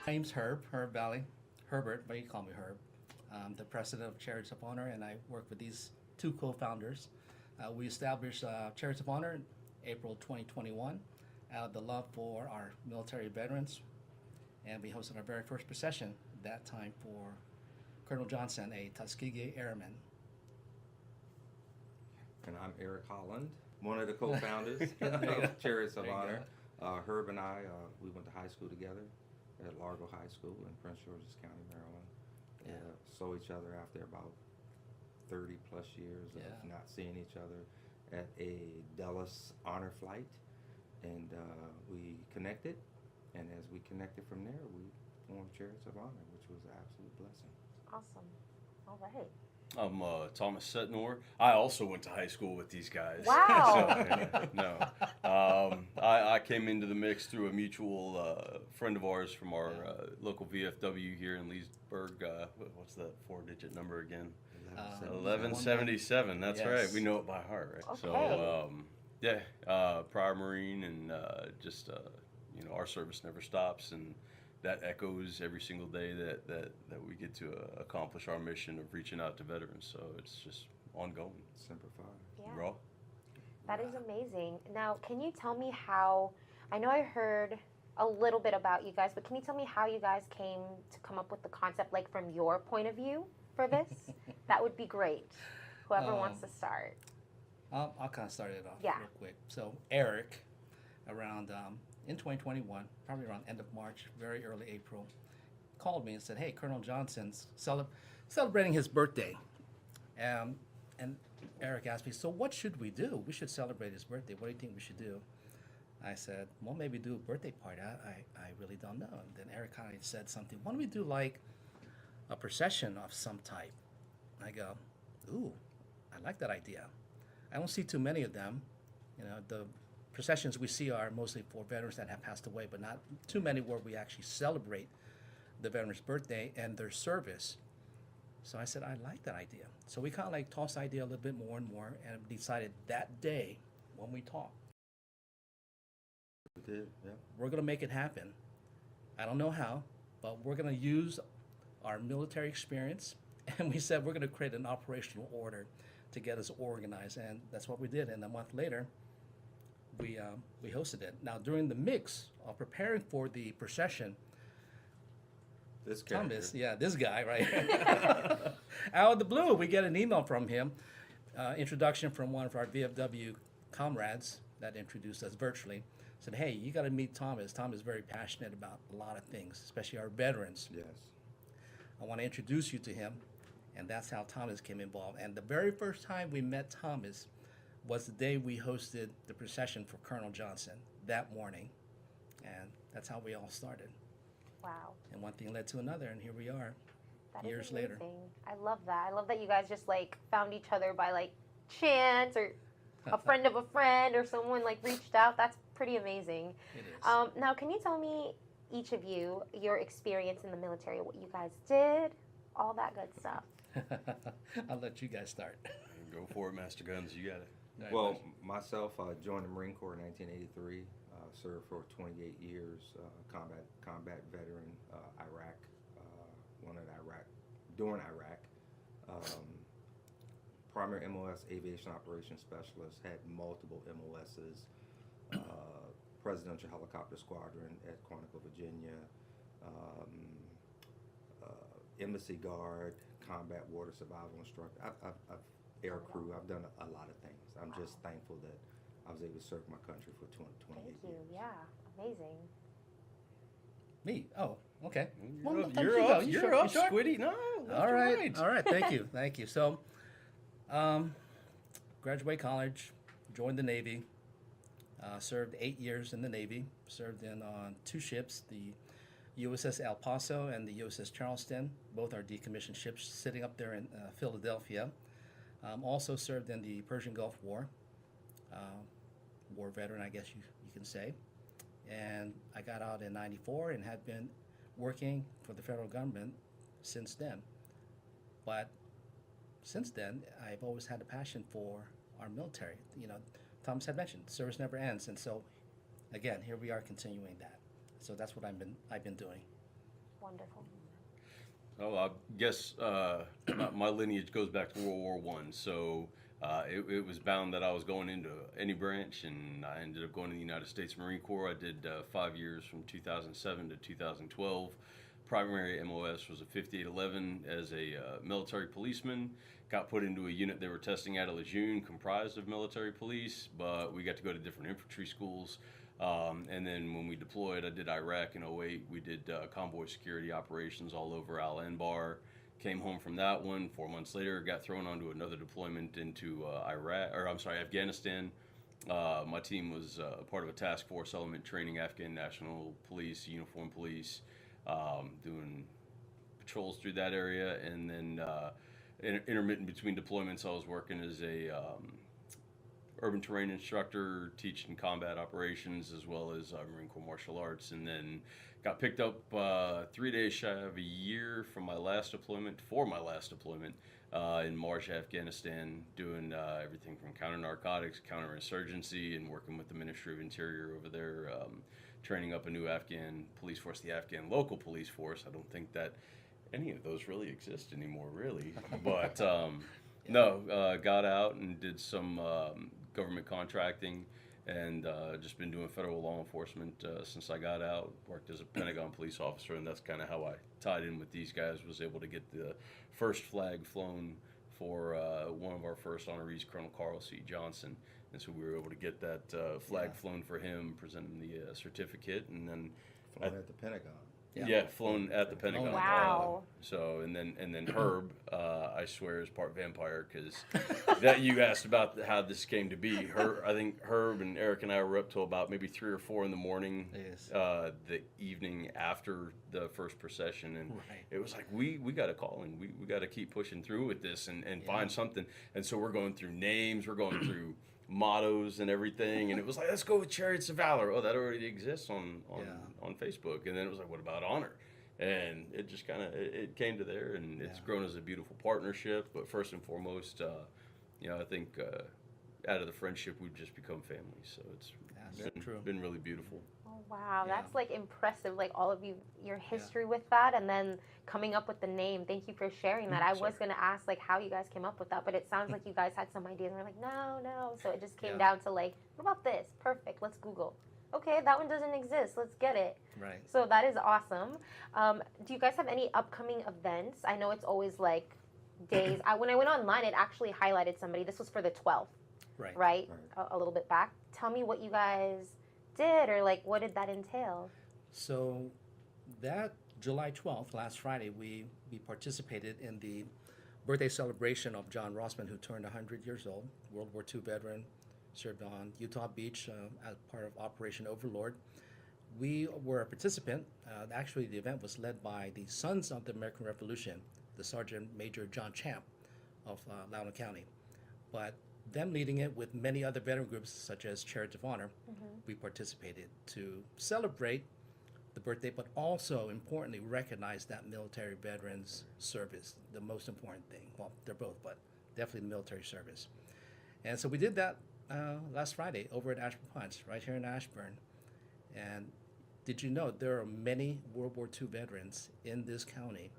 My name's Herb Valle, Herbert, but you can call me Herb. I'm the president of Chariots of Honor, and I work with these two co-founders. We established Chariots of Honor in April 2021 out of the love for our military veterans, and we hosted our very first procession that time for Colonel Johnson, a Tuskegee Airman. And I'm Eric Holland, one of the co-founders of Chariots of Honor. Herb and I, we went to high school together at Largo High School in Prince George's County, Maryland. Saw each other after about 30 plus years of not seeing each other at a Dulles honor flight. And we connected, and as we connected from there, we formed Chariots of Honor, which was an absolute blessing. Awesome. All right. I'm Thomas Setnor. I also went to high school with these guys. Wow. I came into the mix through a mutual friend of ours from our local VFW here in Leesburg. What's that 4-digit number again? 1177. That's right. We know it by heart, right? Okay. So, prior Marine, and our service never stops, and that echoes every single day that we get to accomplish our mission of reaching out to veterans. So it's just ongoing. Semper Fi. Yeah. Raw. That is amazing. Now, can you tell me how, I know I heard a little bit about you guys, but can you tell me how you guys came to come up with the concept, like from your point of view for this? That would be great. Whoever wants to start. I'll kind of start it off real quick. So Eric, around in 2021, probably around end of March, very early April, called me and said, "Hey, Colonel Johnson's celebrating his birthday," and Eric asked me, "So what should we do? We should celebrate his birthday. What do you think we should do?" I said, "Well, maybe do a birthday party. I really don't know." And then Eric kind of said something. "Why don't we do like a procession of some type?" I go, "Ooh, I like that idea. I don't see too many of them. The processions we see are mostly for veterans that have passed away, but not too many where we actually celebrate the veteran's birthday and their service." So I said, I like that idea. So we kind of like tossed the idea a little bit more and more, and decided that day when we talked, We did, yeah. we're going to make it happen. I don't know how, but we're going to use our military experience, and we said we're going to create an operational order to get us organized, and that's what we did. And a month later, we hosted it. Now, during the mix of preparing for the procession, This character. Thomas, this guy right here, out of the blue, we get an email from him, introduction from one of our VFW comrades that introduced us virtually. Said, "Hey, you got to meet Thomas. Tom is very passionate about a lot of things, especially our veterans. Yes. I want to introduce you to him." And that's how Thomas came involved. And the very first time we met Thomas was the day we hosted the procession for Colonel Johnson that morning. And that's how we all started. Wow. And one thing led to another, and here we are, That years is later. amazing. I love that. I love that you guys just like found each other by like chance, or a friend of a friend, or someone like reached out. That's pretty amazing. It is. Now, can you tell me, each of you, your experience in the military, what you guys did, all that good stuff? I'll let you guys start. Go for it, Master Guns. You got it. All right, Well, Master. myself, I joined the Marine Corps in 1983. Served for 28 years. Combat veteran, Iraq. During Iraq. Primary MOS aviation operations specialist. Had multiple MOSs. Presidential Helicopter Squadron at Quantico, Virginia. Embassy Guard, Combat Water Survival Instructor. I've air crew. I've done a lot of things. I'm just thankful that I was able to serve my country for 28 Thank you. years. Yeah, amazing. Me? Oh, okay. You're up, Squiddy. No, All right. Thank you. So, graduate college, joined the Navy, served 8 years in the Navy, served on two ships, the USS El Paso and the USS Charleston. Both are decommissioned ships sitting up there in Philadelphia. Also served in the Persian Gulf War, war veteran, I guess you can say. And I got out in '94 and have been working for the federal government since then. But since then, I've always had a passion for our military. Thomas had mentioned, service never ends, and so again, here we are continuing that. So that's what I've been doing. Wonderful. Oh, I guess my lineage goes back to World War One. So it was bound that I was going into any branch, and I ended up going to the United States Marine Corps. I did 5 years from 2007 to 2012. Primary MOS was a 5811 as a military policeman. Got put into a unit they were testing at Lejeune, comprised of military police, but we got to go to different infantry schools. And then when we deployed, I did Iraq in '08. We did convoy security operations all over Al Anbar. Came home from that one. 4 months later, got thrown onto another deployment into Afghanistan. My team was part of a task force element training Afghan National Police, uniform police, doing patrols through that area. And then intermittent between deployments, I was working as a urban terrain instructor, teaching combat operations as well as Marine Corps martial arts, and then got picked up 3 days shy of a year from my last deployment, in March, Afghanistan, doing everything from counter-narcotics, counterinsurgency, and working with the Ministry of Interior over there, training up a new Afghan police force, the Afghan local police force. I don't think that any of those really exist anymore, really. But got out and did some government contracting, and just been doing federal law enforcement since I got out. Worked as a Pentagon police officer, and that's kind of how I tied in with these guys. Was able to get the first flag flown for one of our first honorees, Colonel Carl C. Johnson, and so we were able to get that flag flown for him, present him the certificate, and then Flown at the Pentagon. flown at the Pentagon. Wow. So and then Herb, I swear, is part vampire, because that you asked about how this came to be. I think Herb and Eric and I were up till about maybe 3 or 4 in the morning, Yes. the evening after the first procession, and Right. it was like we got to call and we got to keep pushing through with this and find something. And so we're going through names, we're going through mottos and everything, and it was like, let's go with Chariots of Valor. Oh, that already exists on Facebook. And then it was like, what about honor? And it just kind of it came to there, and it's grown as a beautiful partnership. But first and foremost, I think out of the friendship, we've just become family. So it's been really beautiful. Oh, wow. Yeah. That's like impressive. Like all of you, your history with that, and then coming up with the name. Thank you for sharing that. I was going to ask like how you guys came up with that, but it sounds like you guys had some ideas and we're like, no. So it just came down to like, what about this? Perfect. Let's Google. Okay, that one doesn't exist. Let's get it. Right. So that is awesome. Do you guys have any upcoming events? I know it's always like days. When I went online, it actually highlighted somebody. This was for the 12th, right? A little bit back. Tell me what you guys did, or like what did that entail? So that July 12th, last Friday, we participated in the birthday celebration of John Rossman, who turned 100 years old, World War II veteran, served on Utah Beach as part of Operation Overlord. We were a participant. Actually, the event was led by the Sons of the American Revolution, the Sergeant Major John Champ of Loudoun County. But them leading it with many other veteran groups, such as Chariots of Honor, we participated to celebrate the birthday, but also, importantly, recognize that military veterans' service, the most important thing. Well, they're both, but definitely the military service. And so we did that last Friday over at Ashburn Punch, right here in Ashburn. And did you know there are many World War II veterans in this county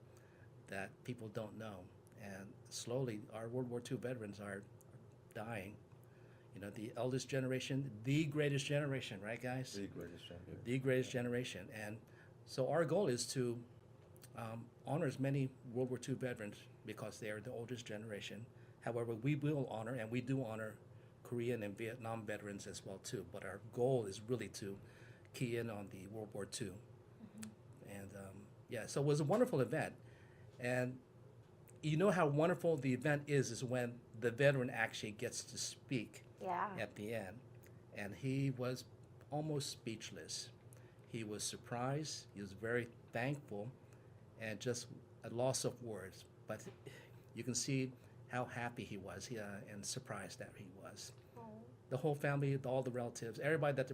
that people don't know? And slowly, our World War II veterans are dying. You know, the eldest generation, the greatest generation, right, guys? The greatest champion. The greatest generation. And so our goal is to honor as many World War II veterans because they are the oldest generation. However, we will honor, and we do honor, Korean and Vietnam veterans as well too. But our goal is really to key in on the World War II. And so it was a wonderful event. And you know how wonderful the event is when the veteran actually gets to speak at the end. And he was almost speechless. He was surprised. He was very thankful and just a loss of words. But you can see how happy he was and surprised that he was. The whole family, all the relatives, everybody that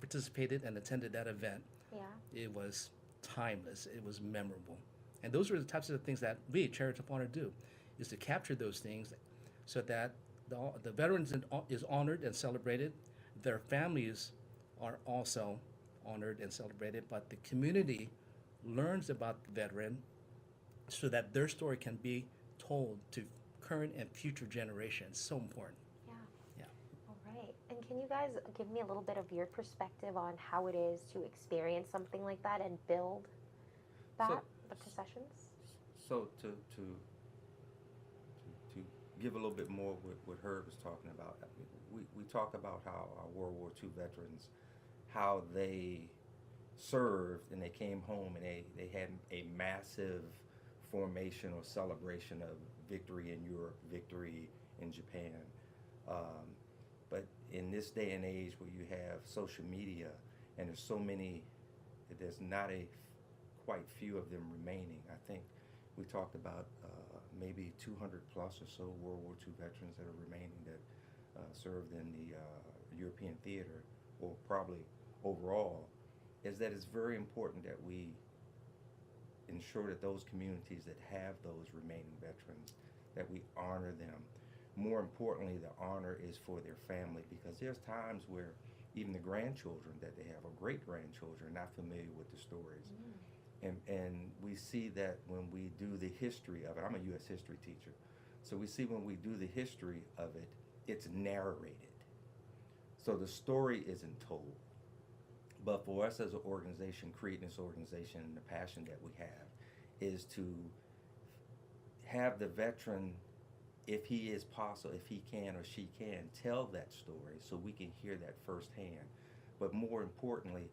participated and attended that event, it was timeless. It was memorable. And those are the types of things that we, Chariots of Honor, do, is to capture those things so that the veterans is honored and celebrated. Their families are also honored and celebrated, but the community learns about the veteran so that their story can be told to current and future generations. So important. Yeah. Yeah. All right. And can you guys give me a little bit of your perspective on how it is to experience something like that and build that, the processions? So to give a little bit more what Herb was talking about, we talk about how our World War II veterans, how they served and they came home and they had a massive formation or celebration of victory in Europe, victory in Japan. But in this day and age where you have social media and there's so many, there's not quite few of them remaining. I think we talked about maybe 200 plus or so World War II veterans that are remaining that served in the European theater, or probably overall, is that it's very important that we ensure that those communities that have those remaining veterans, that we honor them. More importantly, the honor is for their family, because there's times where even the grandchildren that they have, or great-grandchildren, are not familiar with the stories. And we see that when we do the history of it. I'm a U.S. history teacher. So we see when we do the history of it, it's narrated. So the story isn't told. But for us as an organization, creating this organization, and the passion that we have is to have the veteran, if he is possible, if he can or she can, tell that story so we can hear that firsthand. But more importantly,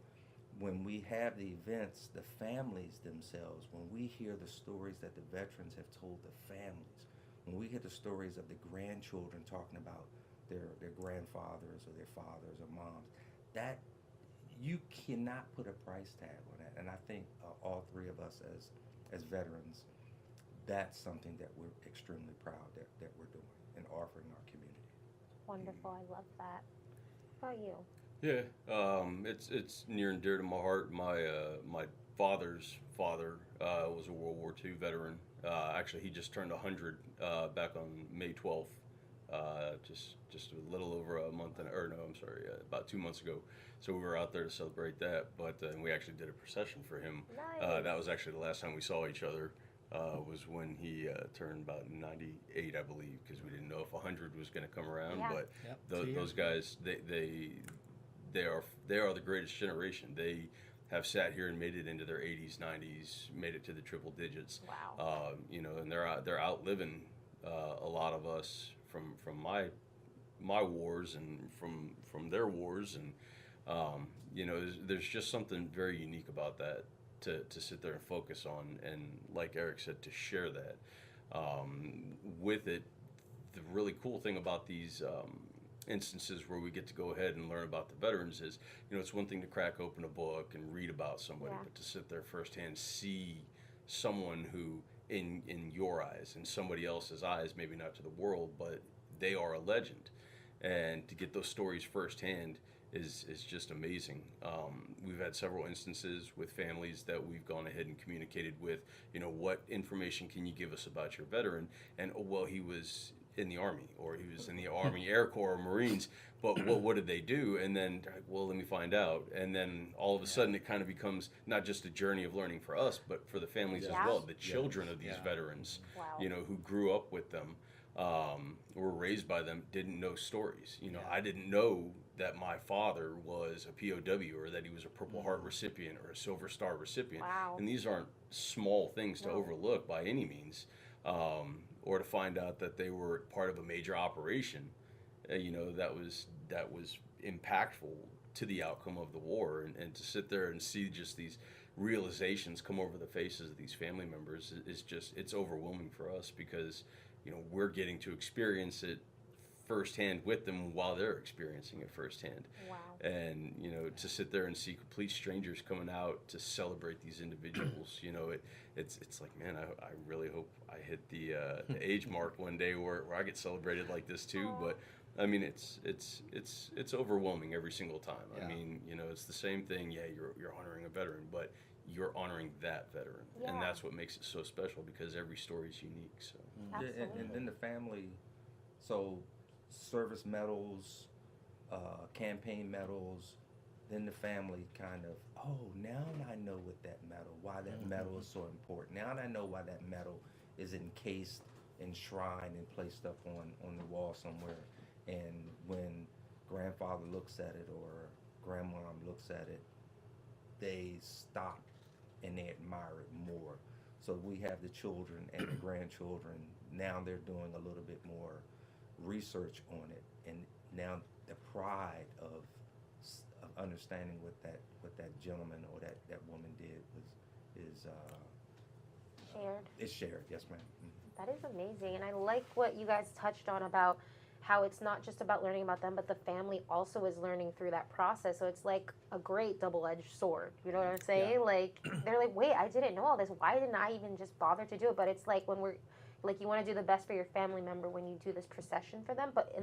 when we have the events, the families themselves, when we hear the stories that the veterans have told the families, when we hear the stories of the grandchildren talking about their grandfathers or their fathers or moms, that you cannot put a price tag on that. And I think all three of us as veterans, that's something that we're extremely proud that we're doing and offering our community. Wonderful. I love that. How about you? Yeah, it's near and dear to my heart. My father's father was a World War II veteran. Actually, he just turned 100 back on May 12th. Just a little over a month about 2 months ago. So we were out there to celebrate that, but we actually did a procession for him. Nice. That was actually the last time we saw each other. Was when he turned about 98, I believe, because we didn't know if 100 was going to come around. Yeah. But Yep, those guys, they are the greatest generation. They have sat here and made it into their 80s, 90s, made it to the triple digits. Wow. And they're outliving a lot of us from my wars and from their wars, and there's just something very unique about that to sit there and focus on, and like Eric said, to share that with it. The really cool thing about these instances where we get to go ahead and learn about the veterans is, it's one thing to crack open a book and read about somebody, Yeah. but to sit there firsthand, see someone who, in your eyes, in somebody else's eyes, maybe not to the world, but they are a legend, and to get those stories firsthand is just amazing. We've had several instances with families that we've gone ahead and communicated with, what information can you give us about your veteran? And, he was in the Army, or he was in the Army Air Corps or Marines, but what did they do? And then, let me find out. And then all of a sudden it kind of becomes not just a journey of learning for us, but for the families Yeah. as well, the children of these Yeah. veterans, Wow. who grew up with them, were raised by them, didn't know stories. Yeah. I didn't know that my father was a POW, or that he was a Purple Heart recipient or a Silver Star recipient. Wow. And these aren't small things to No. overlook by any means. Or to find out that they were part of a major operation, that was impactful to the outcome of the war, and to sit there and see just these realizations come over the faces of these family members is just, it's overwhelming for us, because we're getting to experience it firsthand with them while they're experiencing it firsthand. Wow. And to sit there and see complete strangers coming out to celebrate these individuals, it's like, man, I really hope I hit the age mark one day where I get celebrated like this too. Aww. But I mean, it's overwhelming every single time. Yeah. I mean, it's the same thing. Yeah, you're honoring a veteran, but you're honoring that veteran, and Yeah. that's what makes it so special, because every story is unique. So. Yeah, Absolutely. and then the family, so service medals, campaign medals, then the family kind of, oh, now I know what that metal, why that metal is so important. Now I know why that metal is encased, enshrined, and placed up on the wall somewhere. And when grandfather looks at it or grandmom looks at it, they stop and they admire it more. So we have the children and the grandchildren. Now they're doing a little bit more research on it, and now the pride of understanding what that gentleman or that woman did is Shared. is shared. Yes, ma'am. Mm-hmm. That is amazing. And I like what you guys touched on about how it's not just about learning about them, but the family also is learning through that process. So it's like a great double-edged sword. You know what I'm saying? Yeah. Like, they're like, wait, I didn't know all this. Why didn't I even just bother to do it? But it's like when we're, like, you want to do the best for your family member when you do this procession for them. But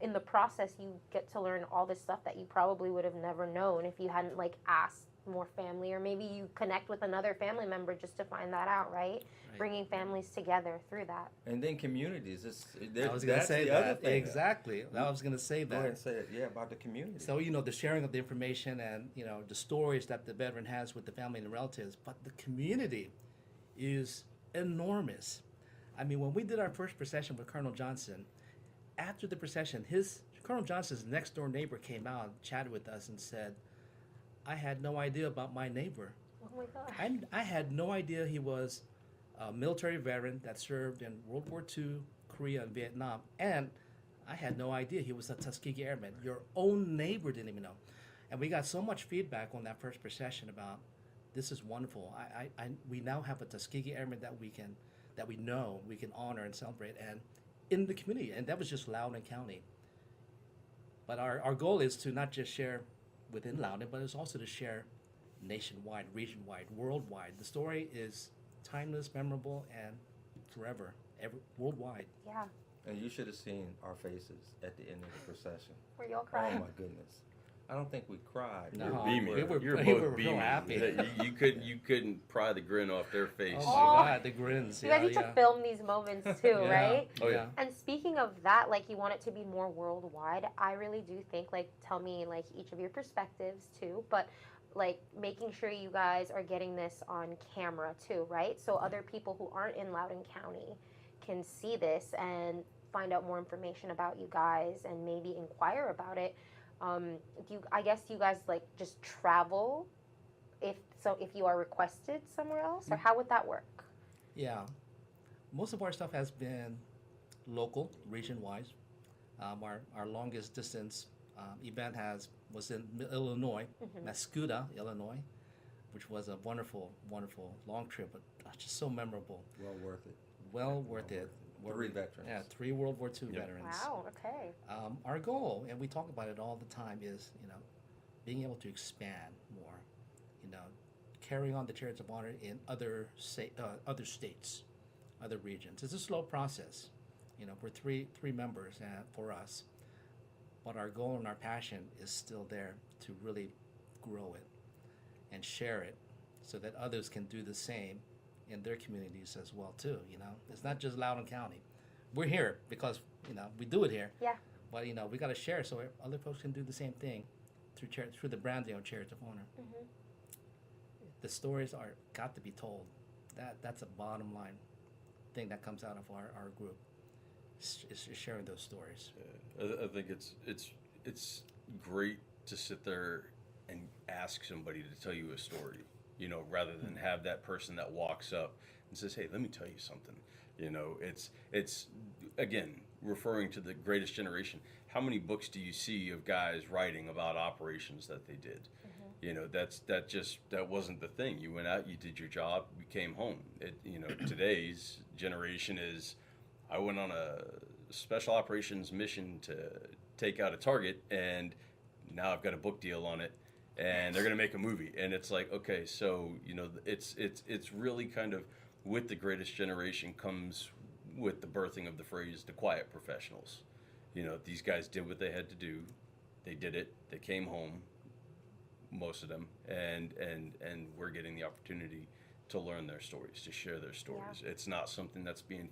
in the process, you get to learn all this stuff that you probably would have never known if you hadn't, like, asked more family, or maybe you connect with another family member just to find that out, right? Bringing families together through that. And then communities. I was going to say that. Exactly. I was going to say Go ahead that. and say it. Yeah, about the community. So, the sharing of the information and, the stories that the veteran has with the family and relatives, but the community is enormous. I mean, when we did our first procession with Colonel Johnson, after the procession, Colonel Johnson's next door neighbor came out and chatted with us and said, I had no idea about my neighbor. Oh my God. I had no idea he was a military veteran that served in World War II, Korea, and Vietnam. And I had no idea he was a Tuskegee Airman. Your own neighbor didn't even know. And we got so much feedback on that first procession about, this is wonderful. We now have a Tuskegee Airman that we know we can honor and celebrate, and in the community. And that was just Loudoun County. But our goal is to not just share within Loudoun, but it's also to share nationwide, region-wide, worldwide. The story is timeless, memorable, and forever, worldwide. Yeah. And you should have seen our faces at the end of the procession. Were y'all Oh crying? my goodness! I don't think we cried. No. You're Uh-huh. beaming. We were- You're we both were real beaming. happy. You couldn't pry the grin off their face. Oh Oh. my God, the grins. You guys need to film these moments too, Yeah. right? Oh, yeah. And speaking of that, like, you want it to be more worldwide. I really do think, like, tell me, like, each of your perspectives too, but like making sure you guys are getting this on camera too, right? So other people who aren't in Loudoun County can see this and find out more information about you guys and maybe inquire about it. I guess you guys like just travel if you are requested somewhere else, or how would that work? Yeah. Most of our stuff has been local, region-wise. Our longest distance event was in Illinois, Mascoutah, Illinois, which was a wonderful, wonderful long trip, but just so memorable. Well worth it. Well worth it. 3 veterans. Yeah, 3 World War II Yeah. veterans. Wow, okay. Our goal, and we talk about it all the time, is being able to expand more. Carrying on the Chariots of Honor in other states, other regions. It's a slow process. We're three members for us, but our goal and our passion is still there to really grow it and share it, so that others can do the same in their communities as well too. It's not just Loudoun County. We're here because we do it here. Yeah. But we got to share so other folks can do the same thing through the branding of Chariots of Honor. Mm-hmm. The stories got to be told. That's a bottom line thing that comes out of our group. Is sharing those stories. I think it's great to sit there and ask somebody to tell you a story, rather than have that person that walks up and says, "Hey, let me tell you something." It's again referring to the greatest generation. How many books do you see of guys writing about operations that they did? That wasn't the thing. You went out, you did your job, you came home. Today's generation is, I went on a special operations mission to take out a target, and now I've got a book deal on it, and they're going to make a movie. And it's like, okay, so it's really kind of, with the greatest generation comes with the birthing of the phrase the quiet professionals. These guys did what they had to do. They did it. They came home, most of them, and we're getting the opportunity to learn their stories, to share their stories. Yeah. It's not something that's being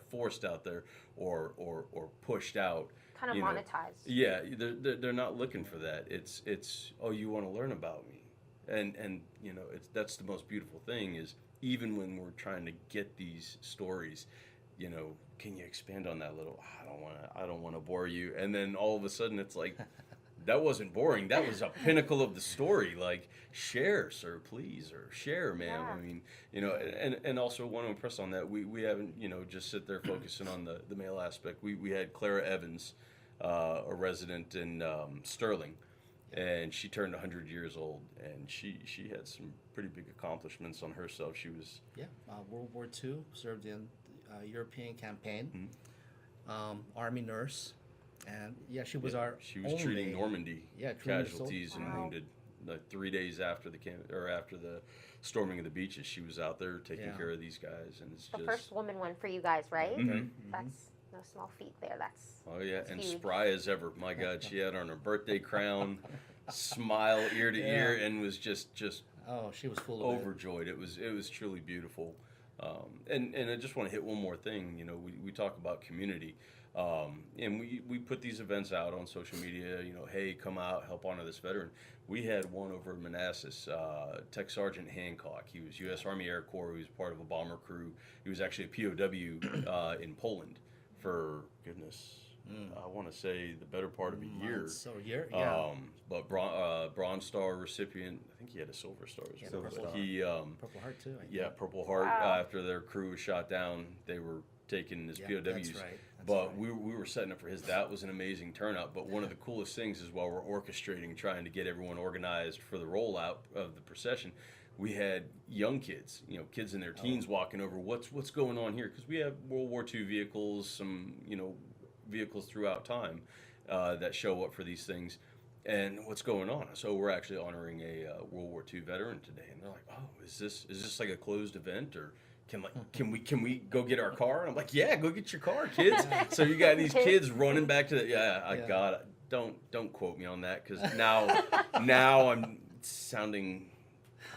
forced out there or pushed out. Kind of you know. monetized. Yeah, they're not looking for that. It's oh, you want to learn about me, and you know, that's the most beautiful thing is even when we're trying to get these stories, you know, can you expand on that a little? I don't want to bore you, and then all of a sudden it's like. That wasn't boring. That was a pinnacle of the story. Like, share, sir, please, or share, ma'am. Yeah. I mean, you know, and also want to impress on that. We haven't, you know, just sit there focusing on the male aspect. We had Clara Evans, a resident in Sterling, and she turned 100 years old, and she had some pretty big accomplishments on herself. She was World War II, served in the European campaign, Army nurse. And she was she was treating Normandy treating casualties and Wow. wounded. Like 3 days after after the storming of the beaches, she was out there taking care of these guys, and it's The just first woman one for you guys, right? Mhm. That's no small feat there. That's oh yeah, and huge. spry as ever. My God, she had on her birthday crown, smile ear to ear, and was just Oh, she was full of it. overjoyed. It was truly beautiful. And I just want to hit one more thing. You know, we talk about community. And we put these events out on social media, you know, hey, come out, help honor this veteran. We had one over in Manassas, Tech Sergeant Hancock. He was U.S. Army Air Corps. He was part of a bomber crew. He was actually a POW in Poland for, goodness, I want to say the better part of a year. So a year, yeah. But Bronze Star recipient, I think he had a Silver Star as well. Purple But Star. he, Purple Heart too. I think. yeah, Purple Heart. Wow. After their crew was shot down, they were taken as Yeah, POWs. that's right. That's But right. we were setting up for his. That was an amazing turnout. But one of the coolest things is while we're orchestrating, trying to get everyone organized for the rollout of the procession, we had young kids, you know, kids in their teens walking over. What's going on here? Because we have World War II vehicles, some, you know, vehicles throughout time that show up for these things. And what's going on? So we're actually honoring a World War II veteran today, and they're like, "Oh, is this like a closed event, or can we go get our car?" And I'm like, "Yeah, go get your car, kids." So you got these kids running back to the I got it. Don't quote me on that because now I'm sounding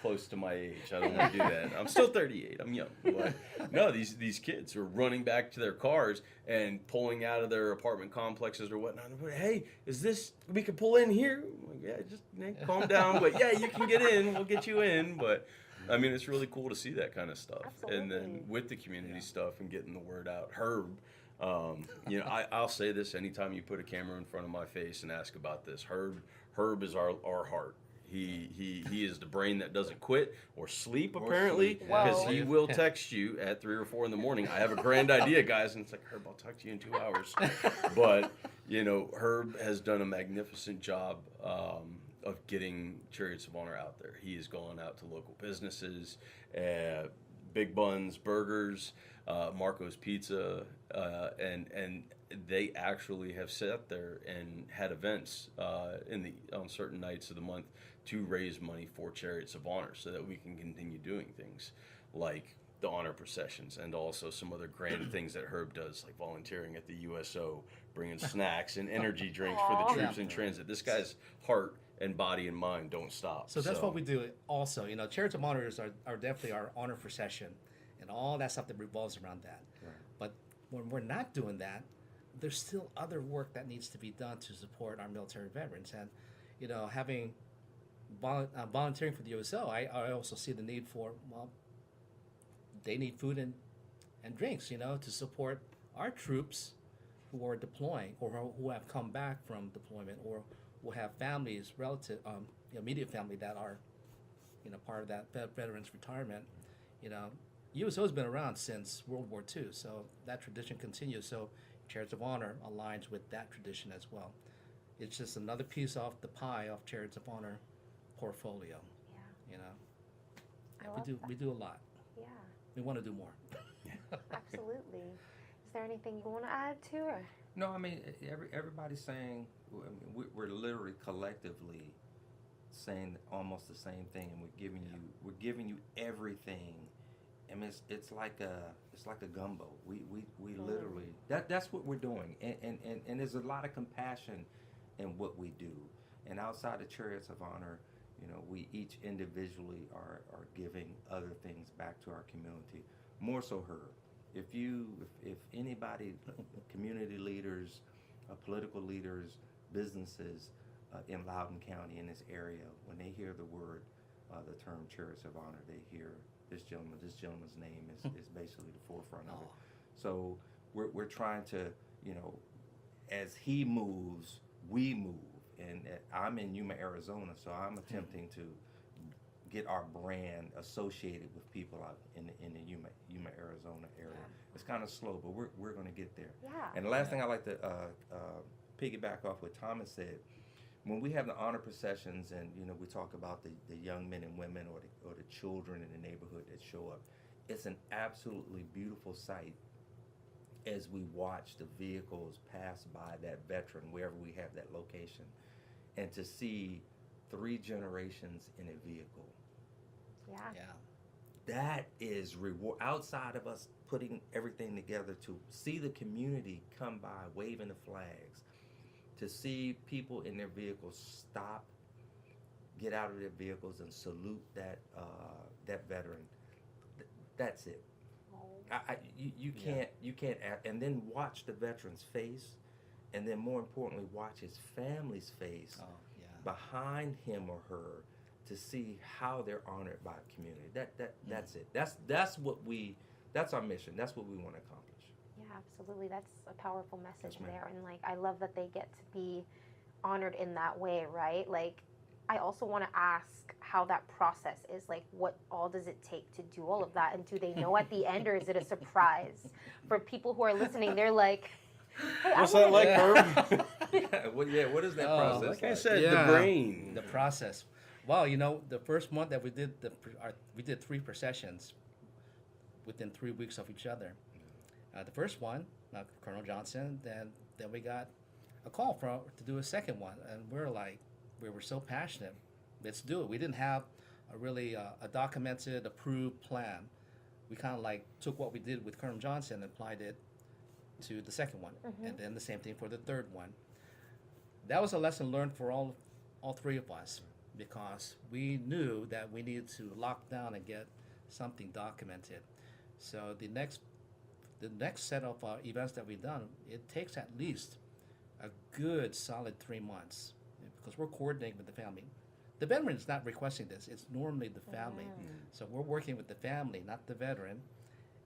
close to my age. I don't want to do that. I'm still 38. I'm young, but no, these kids are running back to their cars and pulling out of their apartment complexes or whatnot. Hey, is this we could pull in here? I'm like, yeah, just calm down. But yeah, you can get in. We'll get you in. But I mean, it's really cool to see that kind of stuff. And then Absolutely. with the community stuff and getting the word out, Herb. You know, I'll say this anytime you put a camera in front of my face and ask about this. Herb is our heart. He is the brain that doesn't quit or sleep apparently, because Whoa. he will text you at 3 or 4 in the morning. I have a grand idea, guys, and it's like, Herb, I'll talk to you in 2 hours. But you know, Herb has done a magnificent job of getting Chariots of Honor out there. He has gone out to local businesses, Big Buns Burgers, Marco's Pizza, and they actually have sat there and had events on certain nights of the month to raise money for Chariots of Honor, so that we can continue doing things like the honor processions and also some other grand things that Herb does, like volunteering at the USO, bringing snacks and energy drinks for the troops in transit. This guy's heart and body and mind don't stop. So that's what we do also. You know, Chariots of Honor are definitely our honor procession and all that stuff that revolves around that. Right. But when we're not doing that, there's still other work that needs to be done to support our military veterans. And, you know, having volunteering for the USO, I also see the need for, well, they need food and drinks, you know, to support our troops who are deploying or who have come back from deployment or who have families, immediate family that are, you know, part of that veterans retirement. You know, USO has been around since World War II, so that tradition continues. So Chariots of Honor aligns with that tradition as well. It's just another piece off the pie of Chariots of Honor portfolio. Yeah. You know, I love that. we do a lot. Yeah, We want to do more. absolutely. Is there anything you want to add to, or? No, I mean everybody's saying we're literally collectively saying almost the same thing, and we're giving you everything. I mean it's like a gumbo. We literally that's what we're doing, and there's a lot of compassion in what we do. And outside of Chariots of Honor, you know, we each individually are giving other things back to our community. More so her. if anybody, community leaders, political leaders, businesses in Loudoun County in this area, when they hear the word, the term Chariots of Honor, they hear this gentleman. This gentleman's name is basically the forefront of it. So we're trying to, as he moves, we move. And I'm in Yuma, Arizona, so I'm attempting to get our brand associated with people out in the Yuma, Arizona area. It's kind of slow, but we're going to get there. Yeah. And the last thing I'd like to piggyback off what Thomas said, when we have the honor processions and we talk about the young men and women or the children in the neighborhood that show up, it's an absolutely beautiful sight as we watch the vehicles pass by that veteran wherever we have that location, and to see 3 generations in a vehicle. Yeah. That is reward outside of us putting everything together, to see the community come by waving the flags, to see people in their vehicles stop, get out of their vehicles and salute that veteran. That's it. You can't and then watch the veteran's face, and then more importantly watch his family's face behind him or her, to see how they're honored by the community. That's it. That's our mission. That's what we want to accomplish. Yeah, absolutely. That's a powerful message Yes, ma'am. there. And I love that they get to be honored in that way, right? I also want to ask how that process is. What all does it take to do all of that? And do they know at the end, or is it a surprise? For people who are listening, they're like, hey, What's that like, Herb? What is that process? Like I said, the Yeah. brain. The process. Well, the first month that we did we did 3 processions within 3 weeks of each other. The first one, Colonel Johnson, then we got a call to do a second one, and we were so passionate. Let's do it. We didn't have a documented, approved plan. We kind of took what we did with Colonel Johnson and applied it to the second one, and then the same thing for the third one. That was a lesson learned for all 3 of us, because we knew that we needed to lock down and get something documented. So the next set of events that we've done, it takes at least a good solid 3 months, because we're coordinating with the family. The veteran is not requesting this; it's normally the family. So we're working with the family, not the veteran.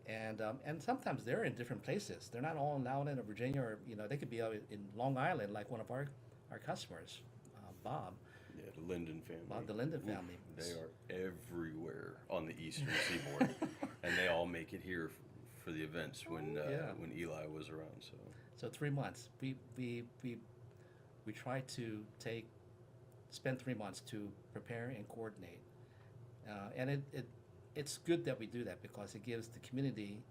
And sometimes they're in different places. They're not all in Allen or Virginia, or they could be out in Long Island, like one of our customers, Bob. Yeah, the Linden family. Bob, the Linden family. They are everywhere on the eastern seaboard, and they all make it here for the events when Eli was around. So 3 months. We try to spend 3 months to prepare and coordinate, and it's good that we do that, because it gives the community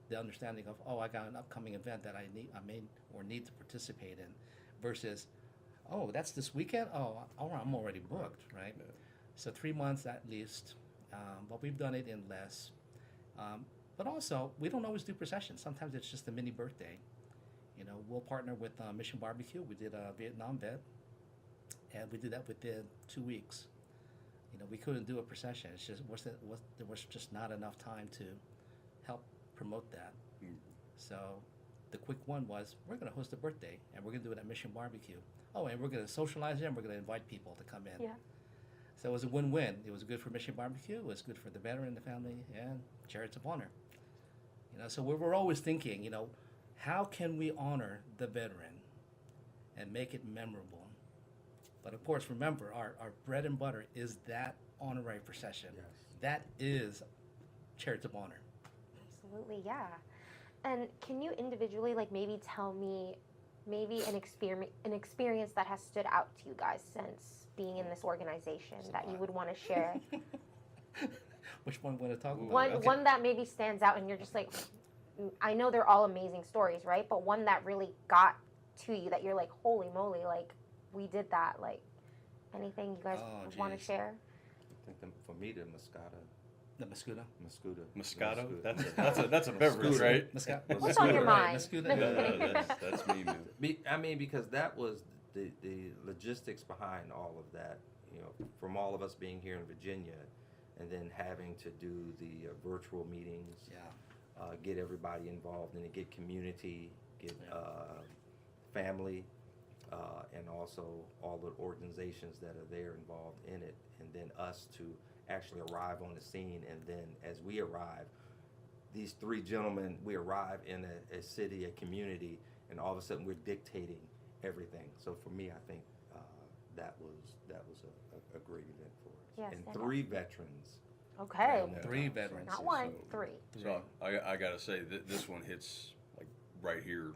the understanding of, I got an upcoming event that I need to participate in, versus, that's this weekend. I'm already booked, right? Yeah. So 3 months at least, but we've done it in less. But also, we don't always do processions. Sometimes it's just a mini birthday. We'll partner with Mission Barbecue. We did a Vietnam vet, and we did that within 2 weeks. We couldn't do a procession. It's just there was just not enough time to help promote that. So the quick one was, we're going to host a birthday, and we're going to do it at Mission Barbecue. And we're going to socialize it, and we're going to invite people to come in. Yeah. So it was a win-win. It was good for Mission Barbecue. It was good for the veteran, the family, and Chariots of Honor. So we're always thinking, how can we honor the veteran and make it memorable? But of course, remember, our bread and butter is that honorary procession. Yes. That is Chariots of Honor. Absolutely, yeah. And can you individually, maybe tell me an experience that has stood out to you guys since being in this organization that you would want to share? Which one want to talk about? One that maybe stands out and you're just I know they're all amazing stories, right? But one that really got to you that you're like, holy moly, we did that. Anything you guys want to share? I think for me, the Moscato. The Moscato. Moscato? That's a beverage, right? Moscato. What's on your mind? Moscato. That's me, man. Because that was the logistics behind all of that. From all of us being here in Virginia, and then having to do the virtual meetings, get everybody involved in it, get community, get family, and also all the organizations that are there involved in it, and then us to actually arrive on the scene. And then as we arrive, these three gentlemen, we arrive in a city, a community, and all of a sudden we're dictating everything. So for me, I think that was a great event for us. Yes, and and 3 veterans. Okay. Yeah. 3 veterans. Not 1, So- 3. So I gotta say that this one hits like right here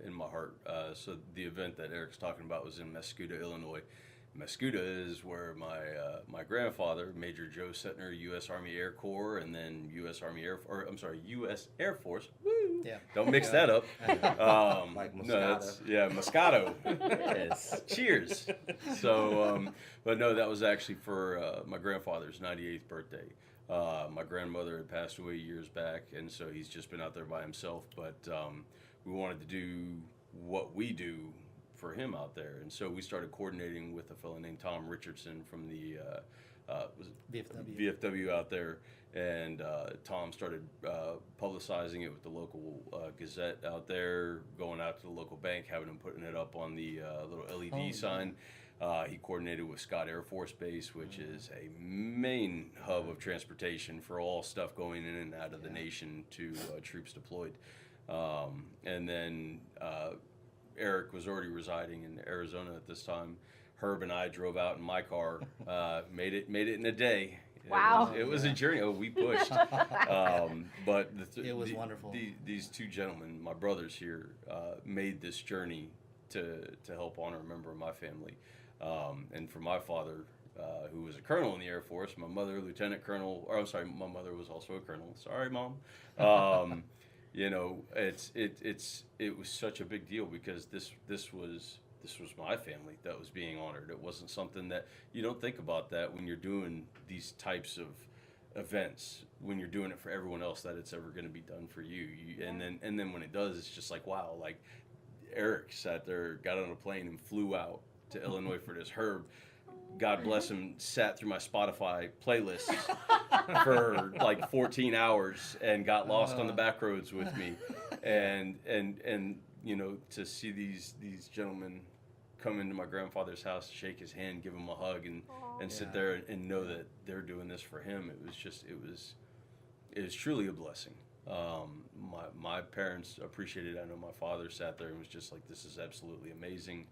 in my heart. So the event that Eric's talking about was in Mascoutah, Illinois. Mascoutah is where my grandfather, Major Joe Setnor, U.S. Army Air Corps, and then U.S. Air Force. Woo! Yeah. Don't mix that up. Like No, Moscato. Moscato. Yes. Cheers. So, but no, that was actually for my grandfather's 98th birthday. My grandmother had passed away years back, and so he's just been out there by himself. But we wanted to do what we do for him out there, and so we started coordinating with a fellow named Tom Richardson from the was it VFW out there, and Tom started publicizing it with the local Gazette out there, going out to the local bank, having them putting it up on the little LED sign. He coordinated with Scott Air Force Base, which is a main hub of transportation for all stuff going in and out of the nation to troops deployed. And then Eric was already residing in Arizona at this time. Herb and I drove out in my car, made it in a day. Wow. It was a journey. Oh, we pushed. But It was wonderful. These 2 gentlemen, my brothers here, made this journey to help honor a member of my family. And for my father, who was a colonel in the Air Force, my mother, Lieutenant Colonel, or I'm sorry, my mother was also a colonel. Sorry, Mom. You know, it was such a big deal because this was my family that was being honored. It wasn't something that you don't think about that when you're doing these types of events, when you're doing it for everyone else, that it's ever going to be done for you. And then when it does, it's just like, wow, like Eric sat there, got on a plane and flew out to Illinois for this. Herb, God bless him, sat through my Spotify playlist for like 14 hours and got lost on the back roads with me. And you know, to see these gentlemen come into my grandfather's house, shake his hand, give him a hug, and sit there and know that they're doing this for him. It was truly a blessing. My parents appreciated it. I know my father sat there and was just like, this is absolutely amazing.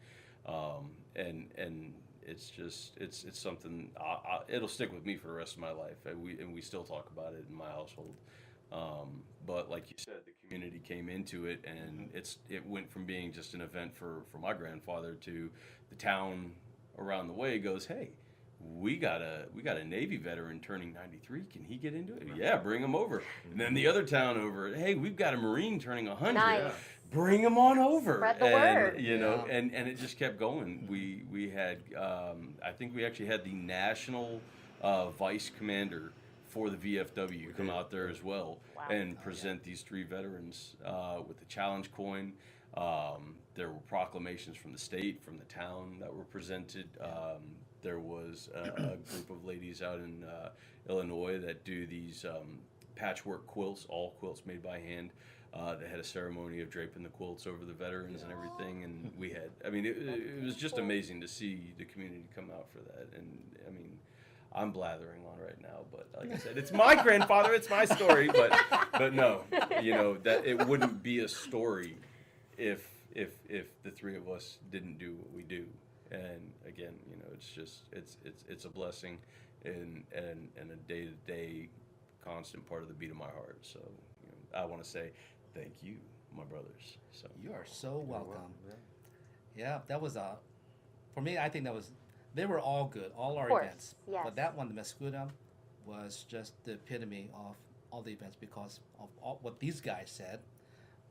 And it's something it'll stick with me for the rest of my life, and we still talk about it in my household. But like you said, the community came into it, and it went from being just an event for my grandfather to the town around the way goes, hey, we got a Navy veteran turning 93. Can he get into it? Yeah, bring him over. And then the other town over, hey, we've got a Marine turning 100. Nice. Bring him on over. Spread the and, word. You know, and it just kept going. We had, I think we actually had the national vice commander for the VFW come out there as well. Wow. And present these 3 veterans with the challenge coin. There were proclamations from the state, from the town that were presented. There was a group of ladies out in Illinois that do these patchwork quilts, all quilts made by hand. They had a ceremony of draping the quilts over the veterans and everything, and we had, I mean, it was just amazing to see the community come out for that. And I mean, I'm blathering on right now, but like I said, it's my grandfather, it's my story, but no, you know, that it wouldn't be a story if the 3 of us didn't do what we do. And again, you know, it's just it's a blessing and a day-to-day constant part of the beat of my heart. So you know, I want to say thank you, my brothers. So You are so welcome. Yeah. Yeah, that was for me, I think they were all good, all our Of course, events. yes. But that one, the Mascoutah, was just the epitome of all the events because of all, what these guys said,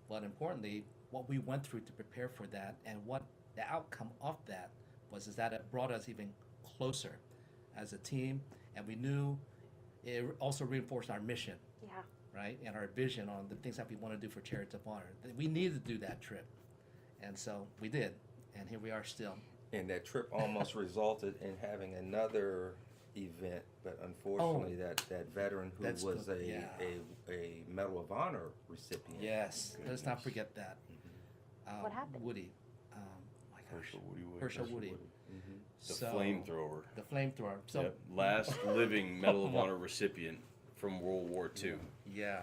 but importantly, what we went through to prepare for that, and what the outcome of that was, is that it brought us even closer as a team, and we knew it also reinforced our mission, Yeah. right, and our vision on the things that we want to do for Chariots of Honor. We needed to do that trip, and so we did, and here we are still. And that trip almost resulted in having another event, but unfortunately, that veteran who That's was the- a, yeah. a Medal of Honor recipient. Yes, let's not forget that. What happened? Woody. My gosh. Herschel Woody Williams. Herschel Woody. Mm-hmm. The So- flamethrower. The flamethrower. So, Yep. Last living Medal of Honor recipient from World War II. yeah.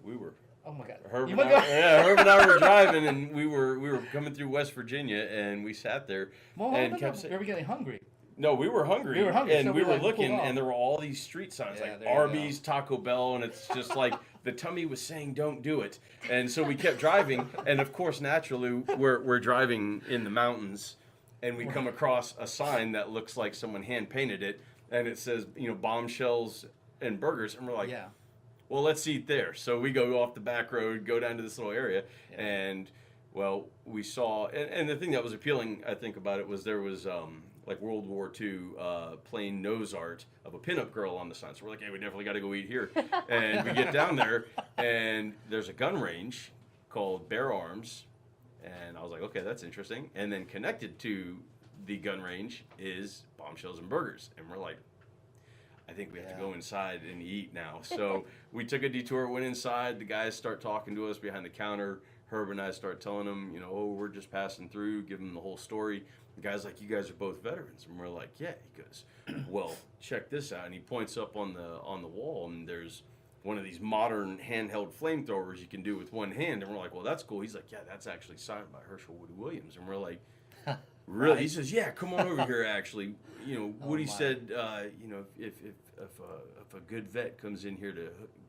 We were Oh my God. Herb You and, wanna I, go? yeah, Herb and I were driving, and we were coming through West Virginia, and we sat there Well, and no, kept we saying, were getting hungry. "No, we were hungry." We were hungry, and so we we were like looking, pulled off. and there were all these street signs Yeah, like there you Arby's, Taco Bell, and it's just like the tummy was saying, "Don't do it." And so we kept driving, and of course, naturally, we're driving in the mountains, and we come across a sign that looks like someone hand painted it, and it says, bombshells and burgers, and we're like, Yeah. well, let's eat there. So we go off the back road, go down to this little area, Yeah. and well, we saw, and the thing that was appealing, I think, about it was there was like World War II plain nose art of a pinup girl on the sign. So we're like, hey, we definitely got to go eat here. And we get down there, and there's a gun range called Bear Arms, and I was like, okay, that's interesting. And then connected to the gun range is Bombshells and Burgers, and we're like, I think we have to go inside and eat now. So we took a detour, went inside. The guys start talking to us behind the counter. Herb and I start telling them, oh, we're just passing through, give them the whole story. The guy's like, you guys are both veterans. And we're like, yeah. He goes, well, check this out. And he points up on the wall, and there's one of these modern handheld flamethrowers you can do with one hand. And we're like, well, that's cool. He's like, yeah, that's actually signed by Herschel Woody Williams. And we're like, really? Right. He says, yeah, come on over here, actually. Woody my. said, if a good vet comes in here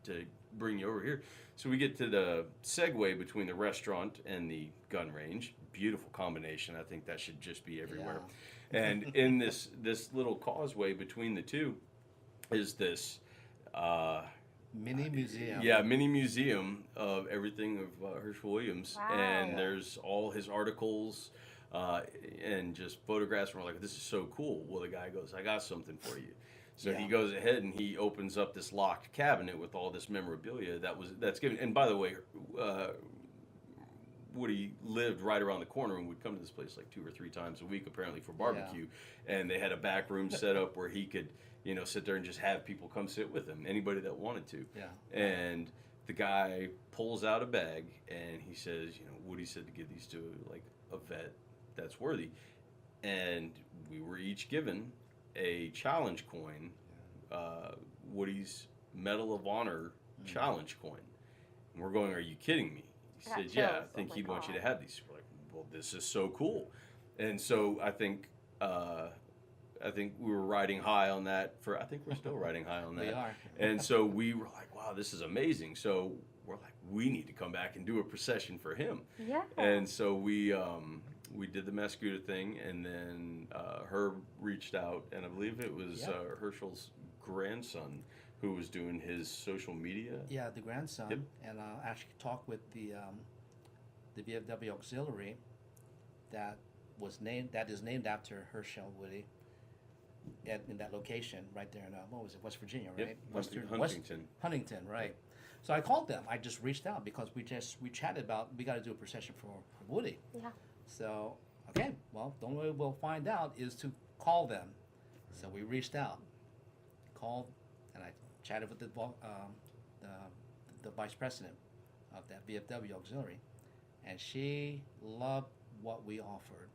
to bring you over here. So we get to the segue between the restaurant and the gun range. Beautiful combination. I think that should just be everywhere. And in this little causeway between the two is this Mini museum. mini museum of everything of Herschel Williams. Wow. And Yeah. there's all his articles and just photographs. And we're like, this is so cool. Well, the guy goes, I got something for you. So he goes ahead and he opens up this locked cabinet with all this memorabilia that's given. And by the way, Woody lived right around the corner and would come to this place like 2 or 3 times a week, apparently, for barbecue. And they had a back room set up where he could, sit there and just have people come sit with him, anybody that wanted to. Yeah. And the guy pulls out a bag and he says, Woody said to give these to like a vet that's worthy. And we were each given a challenge coin, Woody's Medal of Honor challenge coin. And we're going, are you kidding me? He I got said, yeah, I chills. think Oh my he'd want you to God. have these. We're like, well, this is so cool. And so I think we were riding high on that I think we're still riding high on that. We are. And so we were like, wow, this is amazing. So we're like, we need to come back and do a procession for him. Yeah. And so we did the Mascuda thing, and then Herb reached out, and I believe it was Herschel's grandson who was doing his social media. Yeah, the grandson, Yep. and actually talked with the VFW auxiliary that is named after Herschel Woody, in that location right there in what was it, West Virginia, right? Yep, Huntington. Huntington, right? So I called them. I just reached out because we chatted about we got to do a procession for Woody. Yeah. So okay, well, the only way we'll find out is to call them. So we reached out, called, and I chatted with the vice president of that VFW auxiliary, and she loved what we offered.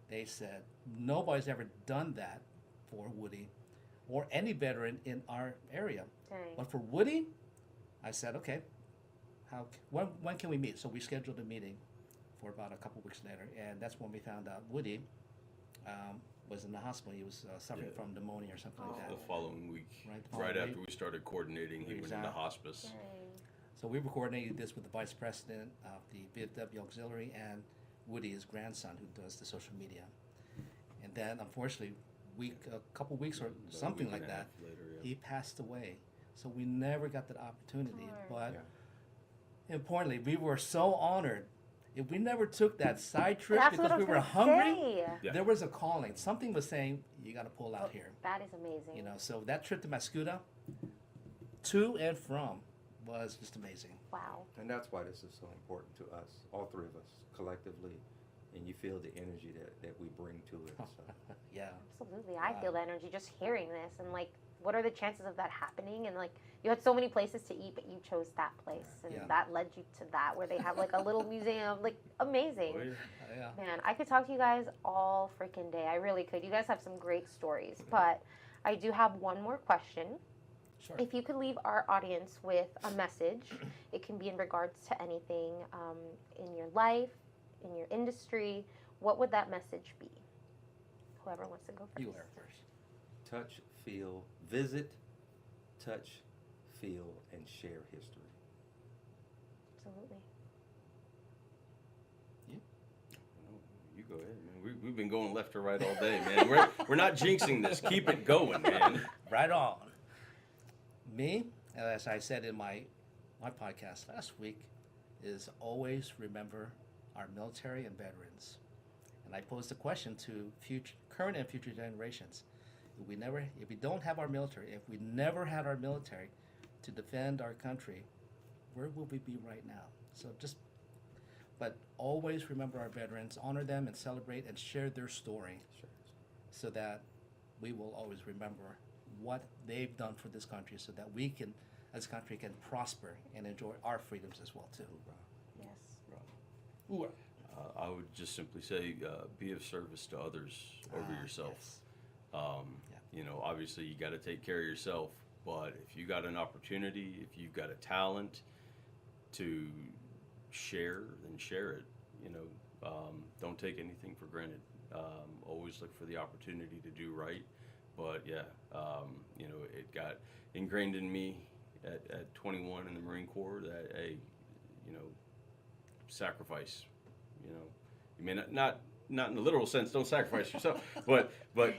They said nobody's ever done that for Woody or any veteran in our area. Dang. But for Woody, I said, okay, when can we meet? So we scheduled a meeting for about a couple weeks later, and that's when we found out Woody was in the hospital. He was suffering from pneumonia or something like The that. following week, Right, the right following after week. we started coordinating, he went into Exactly. hospice. Dang. So we coordinated this with the vice president of the VFW auxiliary and Woody, his grandson, who does the social media. And then, unfortunately, a couple weeks or About a something week like and a that, half later, yeah. he passed away. So we never got that opportunity. Darn. But importantly, we were so honored. If we never took that side trip That's what because I we was were gonna hungry, say. Yeah. there was a calling. Something was saying, you got to pull out here. That is amazing. So that trip to Mascuda, to and from, was just amazing. Wow. And that's why this is so important to us, all 3 of us, collectively, and you feel the energy that we bring to it. So. Yeah. Absolutely. I feel the energy just hearing this. And, like, what are the chances of that happening? And, like, you had so many places to eat, but you chose that place. And Yeah. that led you to that, where they have, like, a little museum. Like, amazing. Oh, yeah. Yeah. Man, I could talk to you guys all freaking day. I really could. You guys have some great stories. But I do have one more question. Sure. If you could leave our audience with a message, it can be in regards to anything in your life, in your industry, what would that message be? Whoever wants to go first. You are first. Touch, feel, visit, touch, feel, and share history. Absolutely. You go ahead, man. We've been going left or right all day, man. We're not jinxing this. Keep it going, man. Right on. Me, as I said in my podcast last week, is always remember our military and veterans. And I posed a question to current and future generations. If we don't have our military, if we never had our military to defend our country, where would we be right now? But always remember our veterans, honor them and celebrate and share their story, so that we will always remember what they've done for this country, so that we can, as a country, can prosper and enjoy our freedoms as well too. Yes. I would just simply say, be of service to others over yourself. Yes. You know, obviously you got to take care of yourself, but if you got an opportunity, if you've got a talent to share, then share it. You know, don't take anything for granted. Always look for the opportunity to do right. But yeah, you know, it got ingrained in me at 21 in the Marine Corps that, hey, you know, sacrifice. You know, you may not in the literal sense, don't sacrifice yourself, but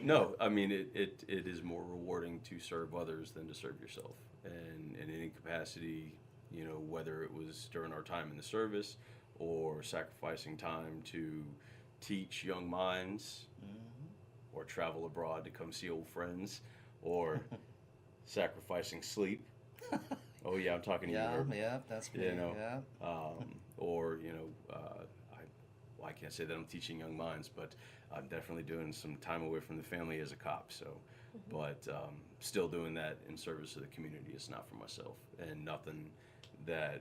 no, I mean, it is more rewarding to serve others than to serve yourself. And in any capacity, you know, whether it was during our time in the service or sacrificing time to teach young minds, or travel abroad to come see old friends, or sacrificing sleep. Oh yeah, I'm talking to you, Herb. Yeah, that's me. You know, yeah. or you know, I can't say that I'm teaching young minds, but I'm definitely doing some time away from the family as a cop. So, but still doing that in service of the community. It's not for myself, and nothing that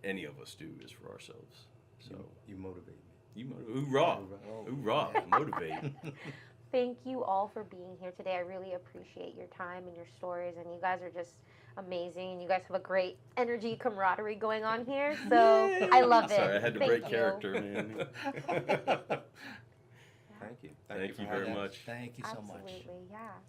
any of us do is for ourselves. So You motivate me. hoorah, hoorah, Yeah. motivate. Thank you all for being here today. I really appreciate your time and your stories, and you guys are just amazing, and you guys have a great energy, camaraderie going on here, so I love it. Sorry, I had to Thank break you. character, man. Thank you. Thank for you having very us. much. Thank you so much. Absolutely, yeah.